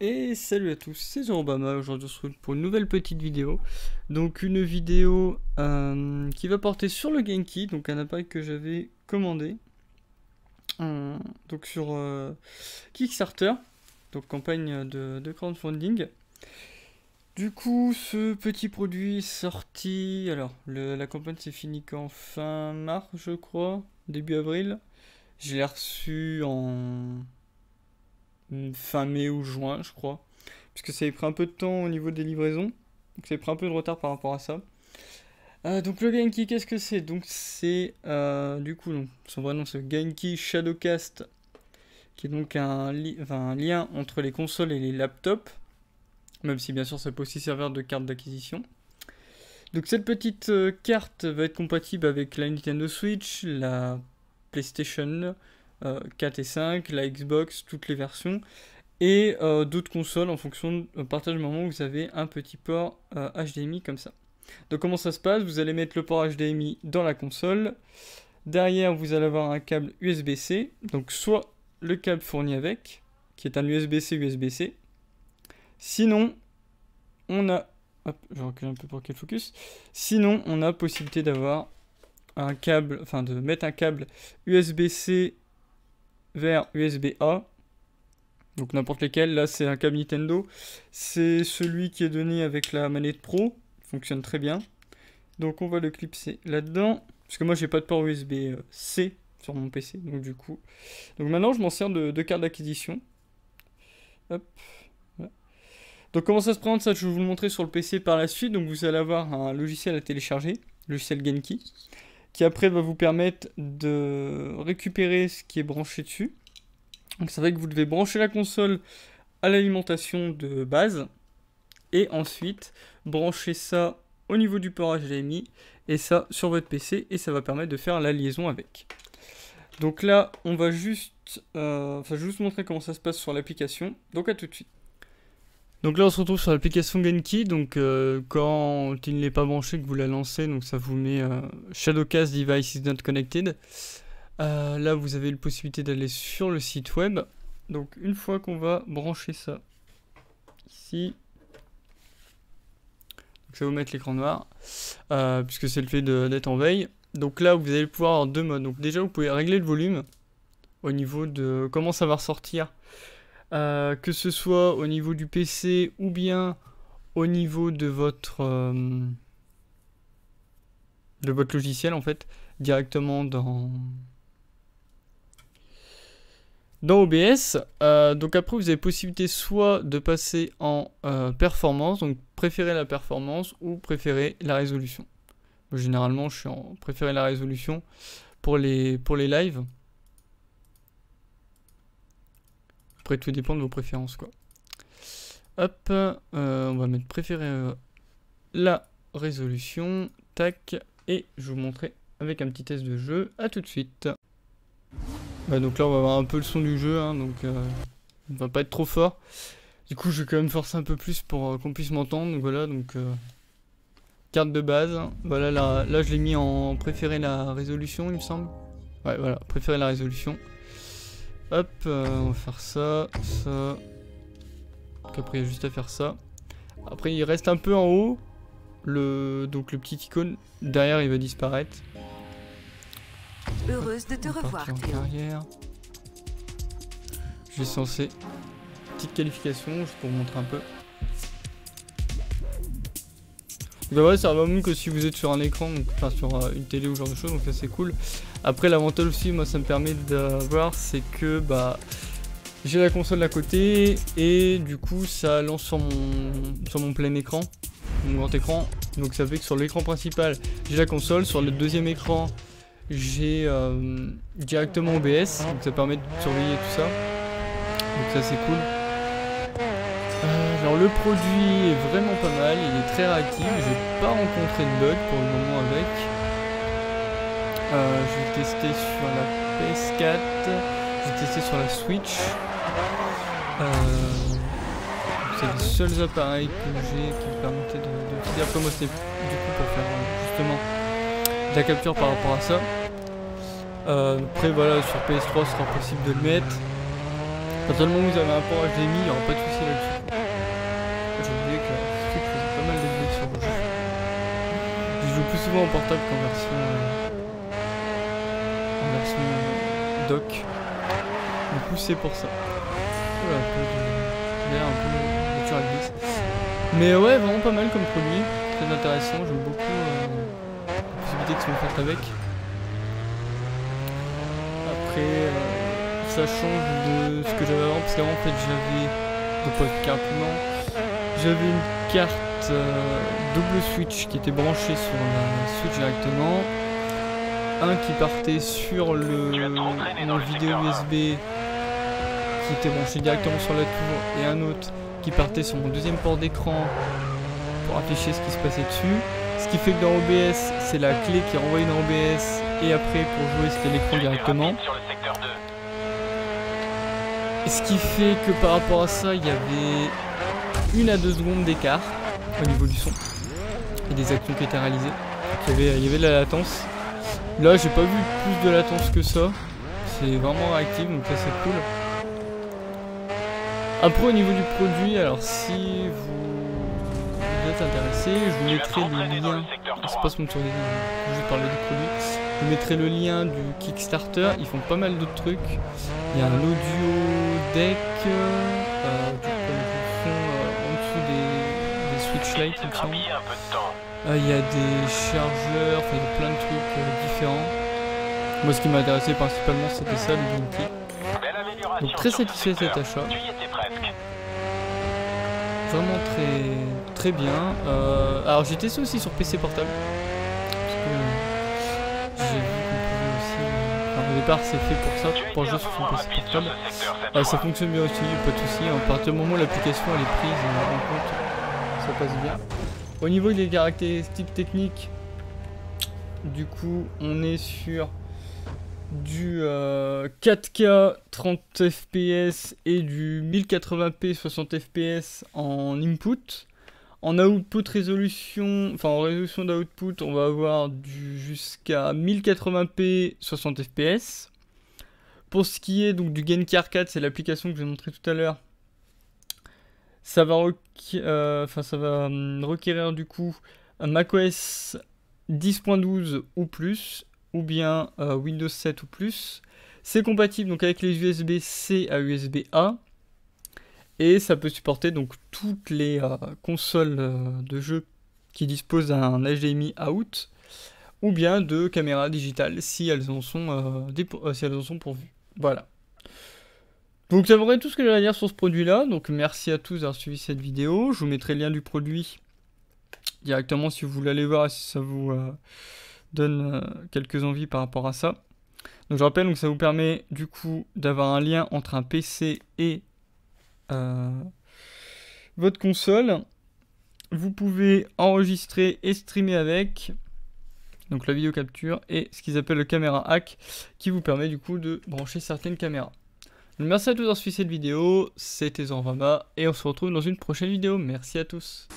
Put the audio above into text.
Et salut à tous, c'est Zorobama. Aujourd'hui on se retrouve pour une nouvelle petite vidéo. Donc une vidéo qui va porter sur le Genki, donc un appareil que j'avais commandé donc sur Kickstarter, donc campagne de crowdfunding. Du coup ce petit produit est sorti, alors la campagne s'est finie qu'en fin mars je crois, début avril. Je l'ai reçu en fin mai ou juin, je crois. Puisque ça avait pris un peu de temps au niveau des livraisons. Donc ça avait pris un peu de retard par rapport à ça. Donc le Genki, qu'est-ce que c'est? Donc c'est du coup, donc, son vrai nom c'est Genki Shadowcast, qui est donc un lien entre les consoles et les laptops. Même si bien sûr ça peut aussi servir de carte d'acquisition. Donc cette petite carte va être compatible avec la Nintendo Switch, la PlayStation 4 et 5, la Xbox, toutes les versions, et d'autres consoles en fonction à partir du moment où vous avez un petit port HDMI comme ça. Donc comment ça se passe? Vous allez mettre le port HDMI dans la console. Derrière, vous allez avoir un câble USB-C, donc soit le câble fourni avec, qui est un USB-C USB-C. Sinon, on a... Hop, je recule un peu pour qu'il focus. Sinon, on a possibilité d'avoir un câble, enfin de mettre un câble USB-C vers USB-A. Donc n'importe lequel. Là, c'est un câble Nintendo. C'est celui qui est donné avec la manette Pro. Il fonctionne très bien. Donc on va le clipser là-dedans. Parce que moi, j'ai pas de port USB-C sur mon PC. Donc du coup... Donc maintenant, je m'en sers de carte d'acquisition. Hop. Donc comment ça se présente, ça je vais vous le montrer sur le PC par la suite. Donc vous allez avoir un logiciel à télécharger, logiciel Genki, qui après va vous permettre de récupérer ce qui est branché dessus. Donc c'est vrai que vous devez brancher la console à l'alimentation de base, et ensuite brancher ça au niveau du port HDMI, et ça sur votre PC, et ça va permettre de faire la liaison avec. Donc là, on va juste... je vais juste montrer comment ça se passe sur l'application, donc à tout de suite. Donc là on se retrouve sur l'application Genki, donc quand il n'est pas branché que vous la lancez, donc ça vous met Shadowcast Device is not connected. Là vous avez la possibilité d'aller sur le site web. Donc une fois qu'on va brancher ça ici, donc ça va vous mettre l'écran noir, puisque c'est le fait d'être en veille. Donc là vous allez pouvoir avoir deux modes. Donc déjà vous pouvez régler le volume au niveau de comment ça va ressortir. Que ce soit au niveau du PC ou bien au niveau de votre logiciel en fait, directement dans OBS. Donc après vous avez possibilité soit de passer en performance, donc préférer la performance ou préférer la résolution. Moi, généralement je suis en préférer la résolution pour les lives. Après tout dépend de vos préférences quoi. Hop, on va mettre préférer la résolution, tac, et je vais vous montrer avec un petit test de jeu. À tout de suite. Donc là on va avoir un peu le son du jeu, hein, donc on va pas être trop fort. Du coup je vais quand même forcer un peu plus pour qu'on puisse m'entendre. Donc voilà, donc carte de base. Voilà, là je l'ai mis en préférer la résolution il me semble. Ouais voilà, préférer la résolution. Hop, on va faire ça, ça. Donc après il y a juste à faire ça. Après il reste un peu en haut. Donc le petit icône derrière il va disparaître. Heureuse de te revoir, Théo. Je vais censé. Petite qualification, juste pour vous montrer un peu. Donc ouais, ça va mieux que si vous êtes sur un écran, donc, enfin sur une télé ou ce genre de choses, donc ça c'est cool. Après l'avantage aussi, moi ça me permet d'avoir, c'est que j'ai la console à côté et du coup ça lance sur mon plein écran, mon grand écran. Donc ça fait que sur l'écran principal j'ai la console, sur le deuxième écran j'ai directement OBS, donc ça permet de surveiller tout ça. Donc ça c'est cool. Alors le produit est vraiment pas mal, il est très réactif, j'ai pas rencontré de bug pour le moment avec. Je vais tester sur la PS4, je vais tester sur la Switch. C'est les seuls appareils que j'ai qui me permettaient de utiliser. Après moi c'était du coup pour faire justement de la capture par rapport à ça. Après voilà, sur PS3 ce sera possible de le mettre. partir du moment où vous avez un port HDMI, il n'y aura pas de souci là-dessus. J'ai oublié que je faisais pas mal de vidéos sur le jeu. Je joue plus souvent en portable qu'en version dock. Du coup c'est pour ça. Voilà, un peu de nature à glisse. Mais ouais, vraiment pas mal comme produit. Très intéressant, j'aime beaucoup les possibilités qui sont offertes avec. Après, ça change de ce que j'avais avant, parce qu'avant en fait j'avais, donc pas rapidement, j'avais une carte double switch qui était branchée sur la Switch directement. Un qui partait sur mon vidéo USB qui était branché directement sur la tour, et un autre qui partait sur mon deuxième port d'écran pour afficher ce qui se passait dessus. Ce qui fait que dans OBS, c'est la clé qui renvoie une OBS, et après pour jouer c'était l'écran directement. Et ce qui fait que par rapport à ça, il y avait 1 à 2 secondes d'écart au niveau du son et des actions qui étaient réalisées. Il y avait de la latence. Là, j'ai pas vu plus de latence que ça. C'est vraiment réactif, donc ça c'est cool. Après, au niveau du produit, alors si vous êtes intéressé, je vous mettrai le lien. C'est pas sponsorisé, je vais parler du produit. Je vous mettrai le lien du Kickstarter. Ils font pas mal d'autres trucs. Il y a un audio deck du fond en dessous des Switch Lite, il me semble. Il y a des chargeurs, enfin il y a plein de trucs différents. Moi ce qui m'intéressait principalement c'était ça, le gameplay. Donc très satisfait de cet achat. Vraiment très bien. Alors j'ai testé aussi sur PC portable. Parce que j'ai vu qu'on pouvait aussi... Enfin, au départ c'est fait pour ça, pour jouer sur son PC portable. Ça fonctionne bien aussi, pas de soucis. À partir du moment où l'application elle est prise en compte, ça passe bien. Au niveau des caractéristiques techniques, du coup, on est sur du 4K 30 fps et du 1080p 60 fps en input. En output résolution, enfin en résolution d'output, on va avoir jusqu'à 1080p 60 fps. Pour ce qui est donc du Genki Arcade, c'est l'application que je vous ai montré tout à l'heure. Ça va requérir du coup un macOS 10.12 ou plus, ou bien Windows 7 ou plus. C'est compatible donc avec les USB-C à USB-A, et ça peut supporter donc toutes les consoles de jeux qui disposent d'un HDMI out, ou bien de caméras digitales si elles en sont pourvues. Voilà. Donc ça aurait tout ce que j'allais dire sur ce produit là, donc merci à tous d'avoir suivi cette vidéo. Je vous mettrai le lien du produit directement si vous voulez aller voir, si ça vous donne quelques envies par rapport à ça. Donc je rappelle, donc ça vous permet du coup d'avoir un lien entre un PC et votre console. Vous pouvez enregistrer et streamer avec, donc la vidéo capture, et ce qu'ils appellent le caméra hack, qui vous permet du coup de brancher certaines caméras. Merci à tous d'avoir suivi cette vidéo, c'était Zorvama, et on se retrouve dans une prochaine vidéo. Merci à tous.